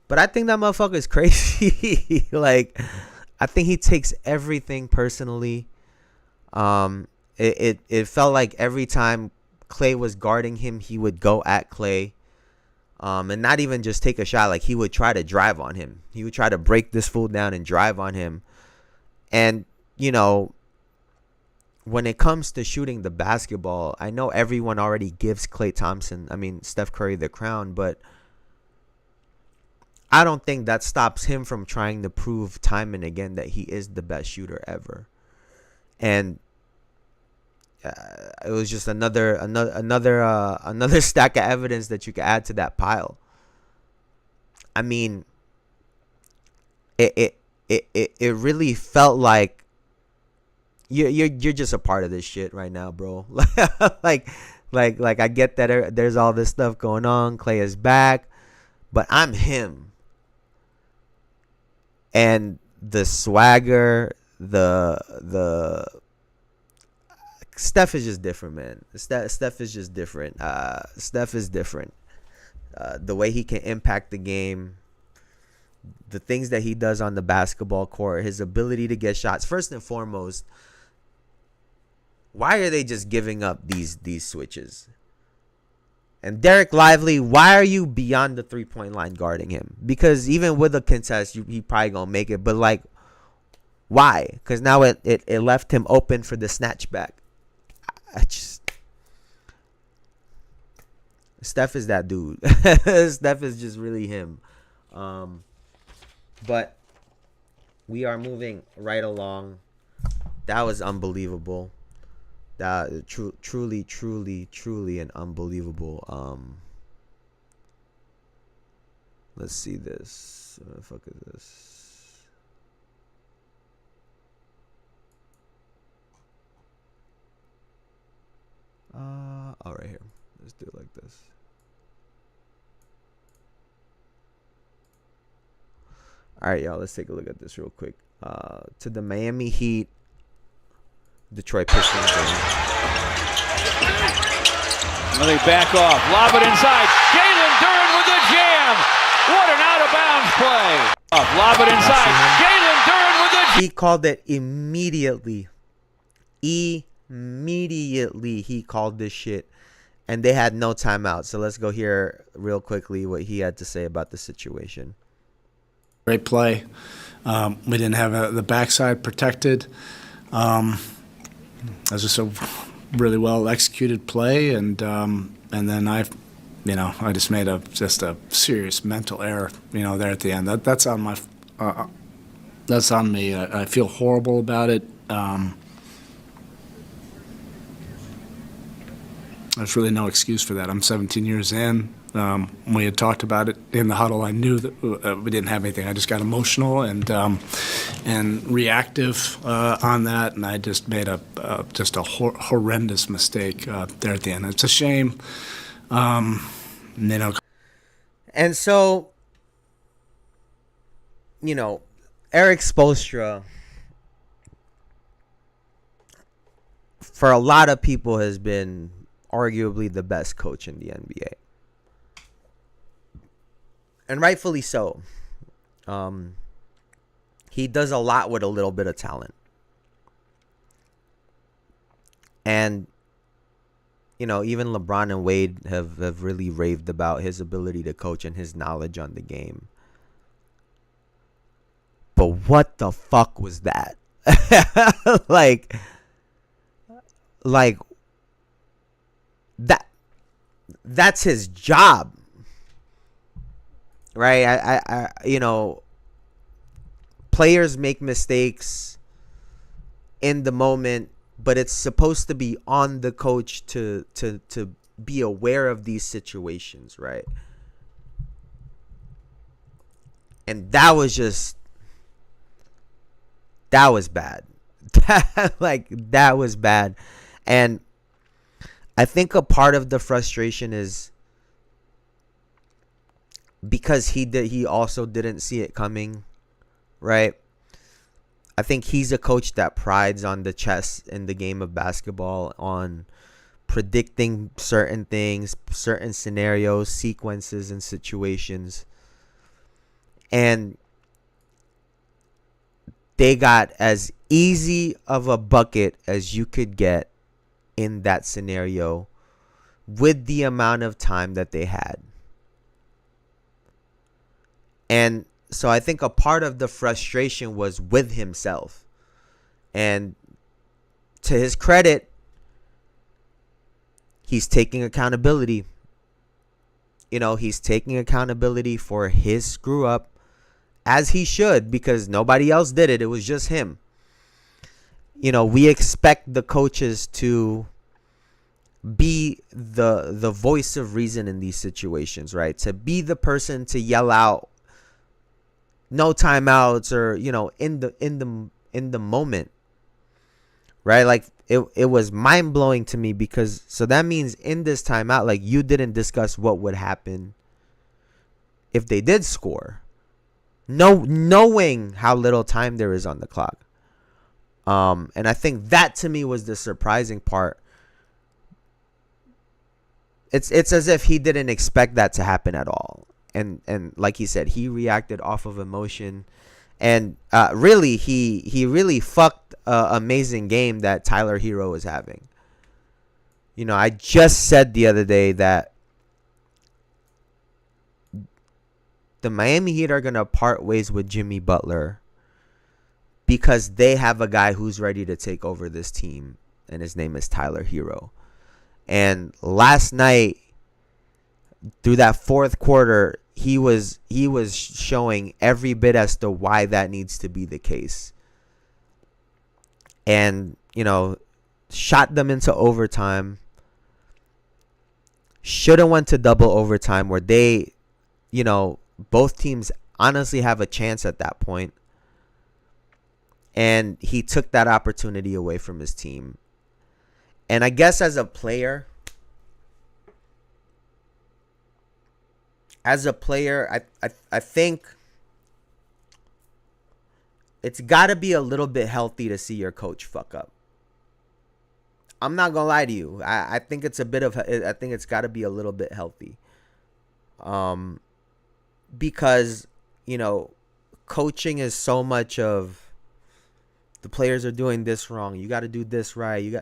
But I think that motherfucker is crazy. I think he takes everything personally. It felt like every time Klay was guarding him, he would go at Klay. And not even just take a shot. Like, he would try to drive on him. He would try to break this fool down and drive on him. And, you know, when it comes to shooting the basketball, I know everyone already gives Steph Curry the crown, but I don't think that stops him from trying to prove time and again that he is the best shooter ever. And it was just another stack of evidence that you could add to that pile. I mean, it really felt like you're just a part of this shit right now, bro. like I get that there's all this stuff going on. Klay is back, but I'm him. And the swagger, the Steph is just different, man. Steph is just different. Steph is different. The way he can impact the game, the things that he does on the basketball court, his ability to get shots. First and foremost, why are they just giving up these switches? And Derek Lively, why are you beyond the 3-point line guarding him? Because even with a contest, he probably gonna make it. But like, why? Because now it left him open for the snatch back. Steph is that dude. Steph is just really him. But we are moving right along. That was unbelievable. That truly an unbelievable. Let's see this. What the fuck is this? Oh, right here. Let's do it like this. All right, y'all. Let's take a look at this real quick. To the Miami Heat, Detroit Pistons. Let me back off. Lob it inside. Jalen Duren with the jam. What an out-of-bounds play. Lob it inside. Jalen Duren with the. He called it immediately. Immediately he called this shit, and they had no timeout. So let's go hear real quickly what he had to say about the situation. Great play. We didn't have the backside protected. It was just a really well executed play, and then I just made a serious mental error, there at the end. That's on my, that's on me. I feel horrible about it. There's really no excuse for that. I'm 17 years in. We had talked about it in the huddle. I knew that we didn't have anything. I just got emotional and reactive on that, and I just made a horrendous mistake there at the end. It's a shame, And so, Erik Spoelstra, for a lot of people, has been arguably the best coach in the NBA. And rightfully so. He does a lot with a little bit of talent. And, even LeBron and Wade have really raved about his ability to coach and his knowledge on the game. But what the fuck was that? like that's his job. Right? I players make mistakes in the moment, but it's supposed to be on the coach to be aware of these situations, right? And that was bad. That was bad. And I think a part of the frustration is because he also didn't see it coming, right? I think he's a coach that prides on the chess in the game of basketball, on predicting certain things, certain scenarios, sequences, and situations. And they got as easy of a bucket as you could get in that scenario with the amount of time that they had. And so I think a part of the frustration was with himself. And to his credit, he's taking accountability. You know, he's taking accountability for his screw up, as he should, because nobody else did it. It was just him. You know, we expect the coaches to be the voice of reason in these situations, right? To be the person to yell out no timeouts, or, you know, in the moment, right? Like it was mind blowing to me, because so that means in this timeout, like, you didn't discuss what would happen if they did score, knowing how little time there is on the clock. And I think that to me was the surprising part. It's as if he didn't expect that to happen at all. And like he said, he reacted off of emotion. And really, he really fucked an amazing game that Tyler Hero is having. You know, I just said the other day that the Miami Heat are going to part ways with Jimmy Butler because they have a guy who's ready to take over this team, and his name is Tyler Hero. And last night, through that fourth quarter, he was showing every bit as to why that needs to be the case. And, you know, shot them into overtime. Should have went to double overtime, where they, you know, both teams honestly have a chance at that point. And he took that opportunity away from his team. And I guess as a player, I think it's got to be a little bit healthy to see your coach fuck up. I'm not going to lie to you. I think it's got to be a little bit healthy. Because, you know, coaching is so much of the players are doing this wrong. You got to do this right.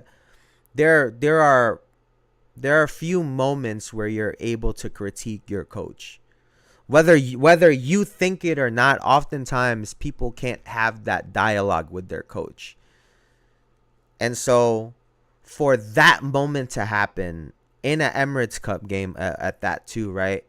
There are a few moments where you're able to critique your coach. Whether you think it or not, oftentimes people can't have that dialogue with their coach. And so for that moment to happen in an Emirates Cup game at that too, right?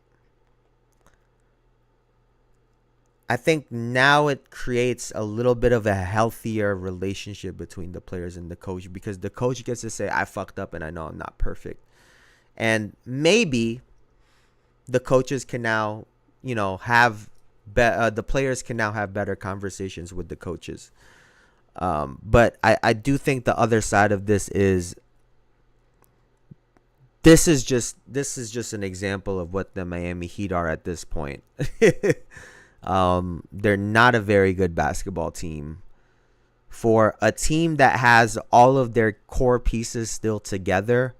I think now it creates a little bit of a healthier relationship between the players and the coach, because the coach gets to say, I fucked up and I know I'm not perfect. And maybe the coaches can now, you know, the players can now have better conversations with the coaches. But I do think the other side of this is just an example of what the Miami Heat are at this point. They're not a very good basketball team. For a team that has all of their core pieces still together,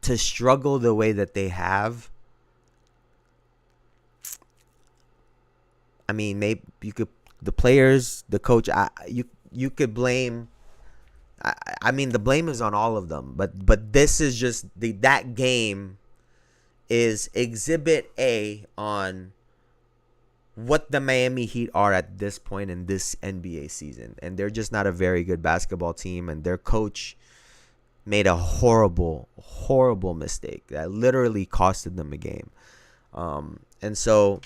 to struggle the way that they have, I mean, maybe you could, the players, the coach, you could blame. I mean, the blame is on all of them, but this is just that game is exhibit A on what the Miami Heat are at this point in this NBA season. And they're just not a very good basketball team. And their coach made a horrible, horrible mistake that literally costed them a game. And so,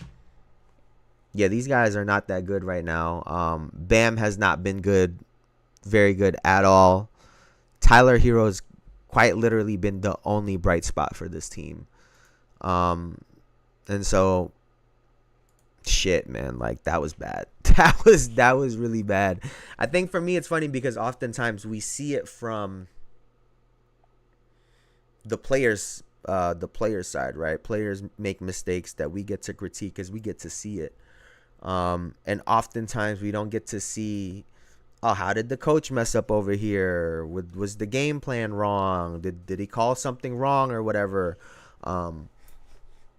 yeah, these guys are not that good right now. Bam has not been very good at all. Tyler Hero's quite literally been the only bright spot for this team. And so, shit, man, like, that was bad. That was really bad. I think for me it's funny because oftentimes we see it from the players side, right? Players make mistakes that we get to critique because we get to see it. And oftentimes we don't get to see, oh, how did the coach mess up over here? Was the game plan wrong? Did he call something wrong or whatever? But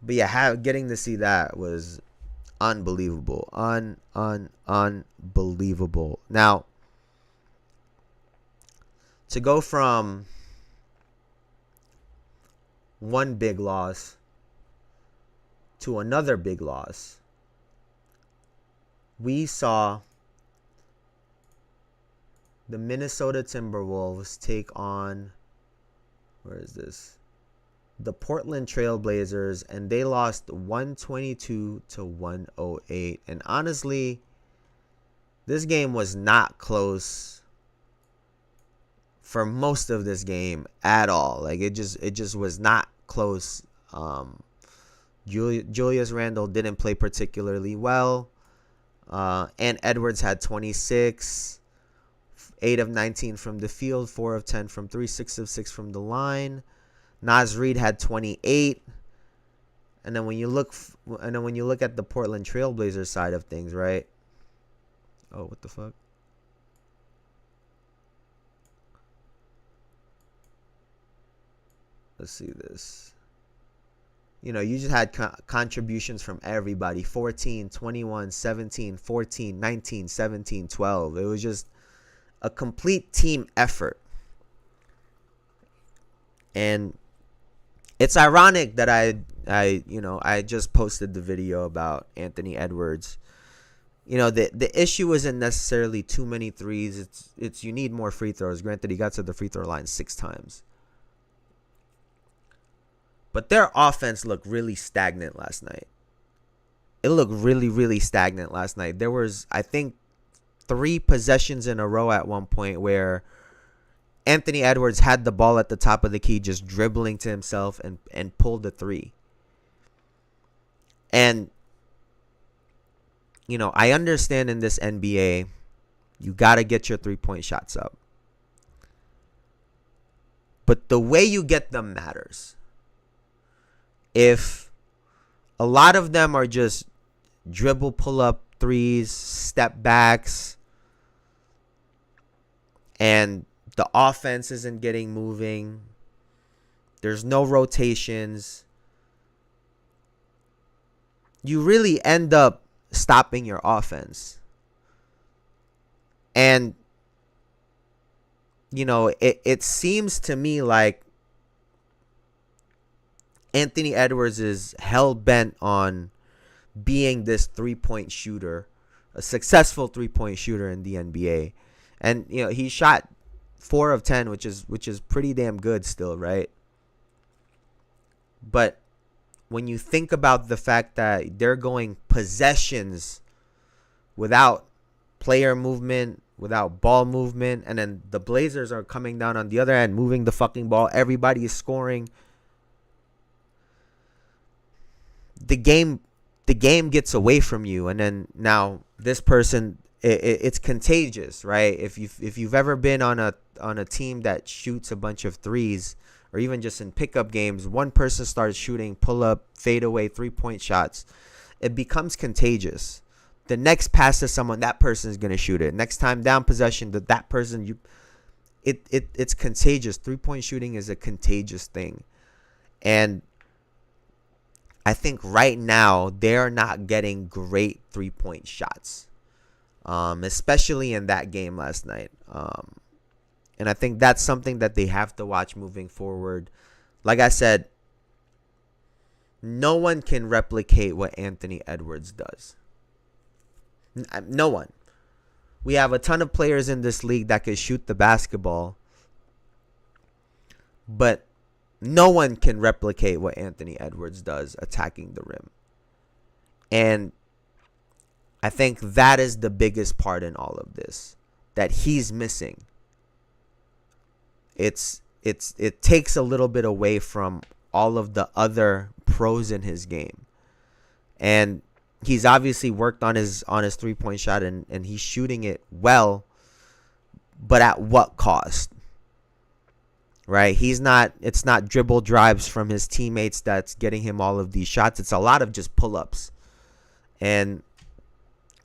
yeah, getting to see that was unbelievable. Unbelievable. Now, to go from one big loss to another big loss, we saw the Minnesota Timberwolves take on, where is this? The Portland Trail Blazers, and they lost 122 to 108. And honestly, this game was not close for most of this game at all. Like it just was not close. Julius Randle didn't play particularly well. And Edwards had 26, 8 of 19 from the field, 4 of 10 from 3, 6 of 6 from the line. Naz Reid had 28. And then when you look at the Portland Trailblazers side of things, right? Oh, what the fuck? Let's see this. You know, you just had contributions from everybody. 14, 21, 17, 14, 19, 17, 12. It was just a complete team effort. And it's ironic that I just posted the video about Anthony Edwards. You know, the issue isn't necessarily too many threes. It's you need more free throws. Granted, he got to the free throw line 6 times. But their offense looked really stagnant last night. It looked really, really stagnant last night. There was, I think, 3 possessions in a row at one point where Anthony Edwards had the ball at the top of the key, just dribbling to himself and pulled a 3. And, you know, I understand in this NBA, you got to get your 3-point shots up. But the way you get them matters. If a lot of them are just dribble, pull up threes, step backs, and the offense isn't getting moving, there's no rotations, you really end up stopping your offense. And, you know, it seems to me like Anthony Edwards is hell-bent on being this 3-point shooter, a successful 3-point shooter in the NBA. And, you know, he shot 4 of 10, which is pretty damn good still, right? But when you think about the fact that they're going possessions without player movement, without ball movement, and then the Blazers are coming down on the other end, moving the fucking ball, everybody is scoring. The game gets away from you, and then now this person, it's contagious, right? If you've ever been on a team that shoots a bunch of threes, or even just in pickup games, one person starts shooting pull up, fade away, 3-point shots, it becomes contagious. The next pass to someone, that person is gonna shoot it. Next time down possession, that person, it's contagious. 3-point shooting is a contagious thing, and I think right now they're not getting great 3-point shots, especially in that game last night. And I think that's something that they have to watch moving forward. Like I said, no one can replicate what Anthony Edwards does. No one. We have a ton of players in this league that can shoot the basketball, but no one can replicate what Anthony Edwards does attacking the rim. And I think that is the biggest part in all of this that he's missing. It takes a little bit away from all of the other pros in his game. And he's obviously worked on his 3-point shot and he's shooting it well, but at what cost? Right? It's not dribble drives from his teammates that's getting him all of these shots. It's a lot of just pull-ups. And,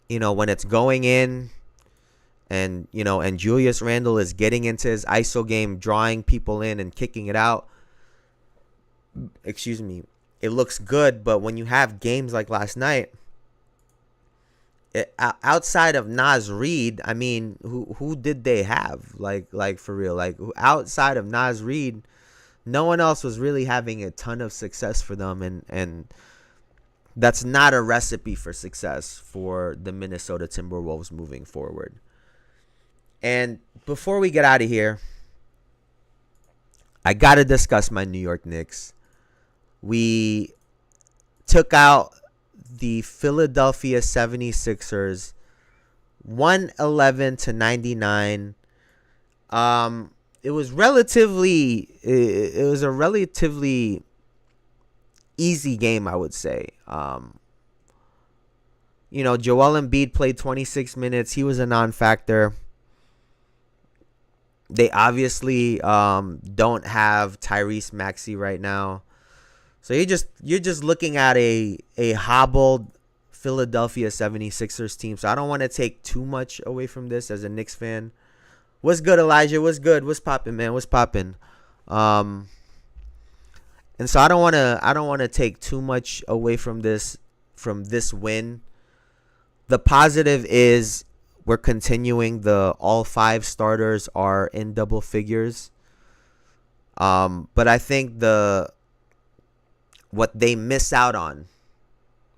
you know, when it's going in and, you know, and Julius Randle is getting into his ISO game, drawing people in and kicking it out, it looks good. But when you have games like last night outside of Naz Reid, I mean, who did they have? Like for real, like outside of Naz Reid, no one else was really having a ton of success for them, and that's not a recipe for success for the Minnesota Timberwolves moving forward. And before we get out of here, I got to discuss my New York Knicks. We took out the Philadelphia 76ers 111-99. It was a relatively easy game, I would say. Joel Embiid played 26 minutes. He was a non-factor. They obviously don't have Tyrese Maxey right now. So you're just looking at a hobbled Philadelphia 76ers team. So I don't want to take too much away from this as a Knicks fan. What's good, Elijah? What's good? What's popping, man? What's popping? And so I don't want to take too much away from this win. The positive is we're continuing all 5 starters are in double figures. But I think what they miss out on,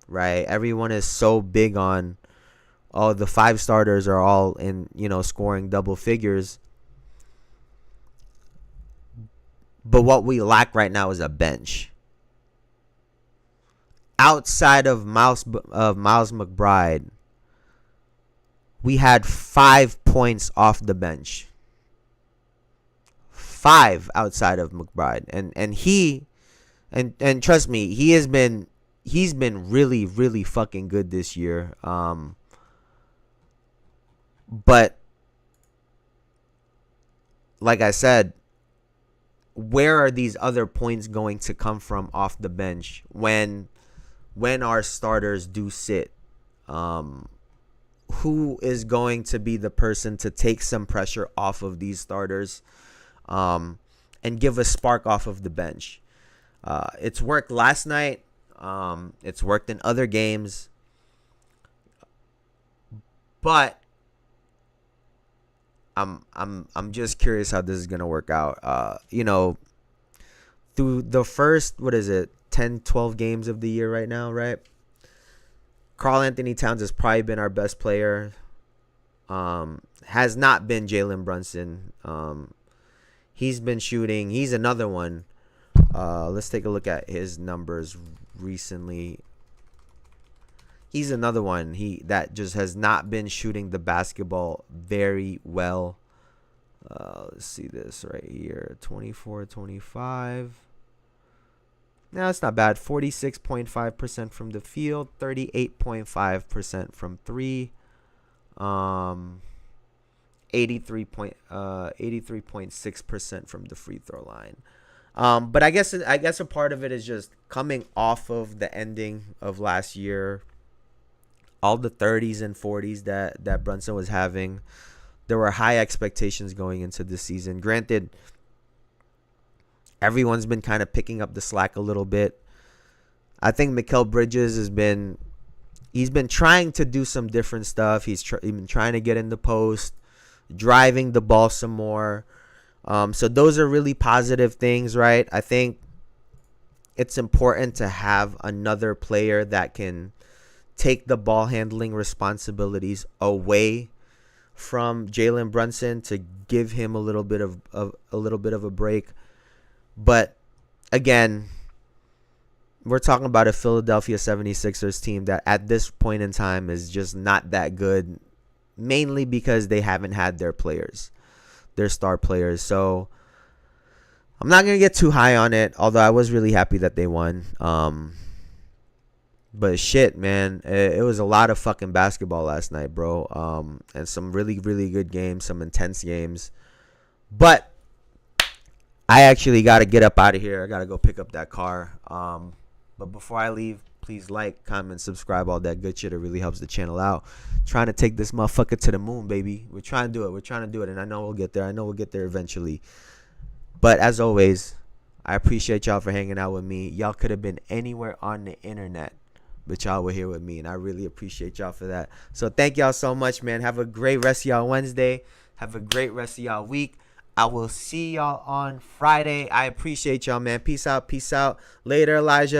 right? Everyone is so big on, the 5 starters are all in, scoring double figures. But what we lack right now is a bench. Outside of Miles McBride, we had 5 points off the bench. 5 outside of McBride. And trust me, he's been really, really fucking good this year. But like I said, where are these other points going to come from off the bench when our starters do sit? Who is going to be the person to take some pressure off of these starters and give a spark off of the bench? It's worked last night. It's worked in other games. But I'm just curious how this is gonna work out. Through the first 10, 12 games of the year right now, right? Karl Anthony Towns has probably been our best player. Has not been Jalen Brunson. He's been shooting. He's another one. Let's take a look at his numbers recently. He's another one that just has not been shooting the basketball very well. Let's see this right here. 24-25. No, it's not bad. 46.5% from the field. 38.5% from 3. 83.6% from the free throw line. But I guess a part of it is just coming off of the ending of last year. All the 30s and 40s that Brunson was having. There were high expectations going into this season. Granted, everyone's been kind of picking up the slack a little bit. I think Mikal Bridges he's been trying to do some different stuff. He's been trying to get in the post, driving the ball some more. So those are really positive things, right? I think it's important to have another player that can take the ball handling responsibilities away from Jalen Brunson to give him a little bit of a break. But again, we're talking about a Philadelphia 76ers team that at this point in time is just not that good, mainly because they haven't had their star players. So I'm not going to get too high on it, although I was really happy that they won. But shit, man, it was a lot of fucking basketball last night, bro. And some really, really good games, some intense games. But I actually got to get up out of here. I got to go pick up that car. But before I leave, please like, comment, subscribe, all that good shit. It really helps the channel out. Trying to take this motherfucker to the moon, baby. We're trying to do it. And I know we'll get there. I know we'll get there eventually. But as always, I appreciate y'all for hanging out with me. Y'all could have been anywhere on the internet. but y'all were here with me, and I really appreciate y'all for that. So thank y'all so much, man. Have a great rest of y'all Wednesday. Have a great rest of y'all week. I will see y'all on Friday. I appreciate y'all, man. Peace out. Peace out. Later, Elijah.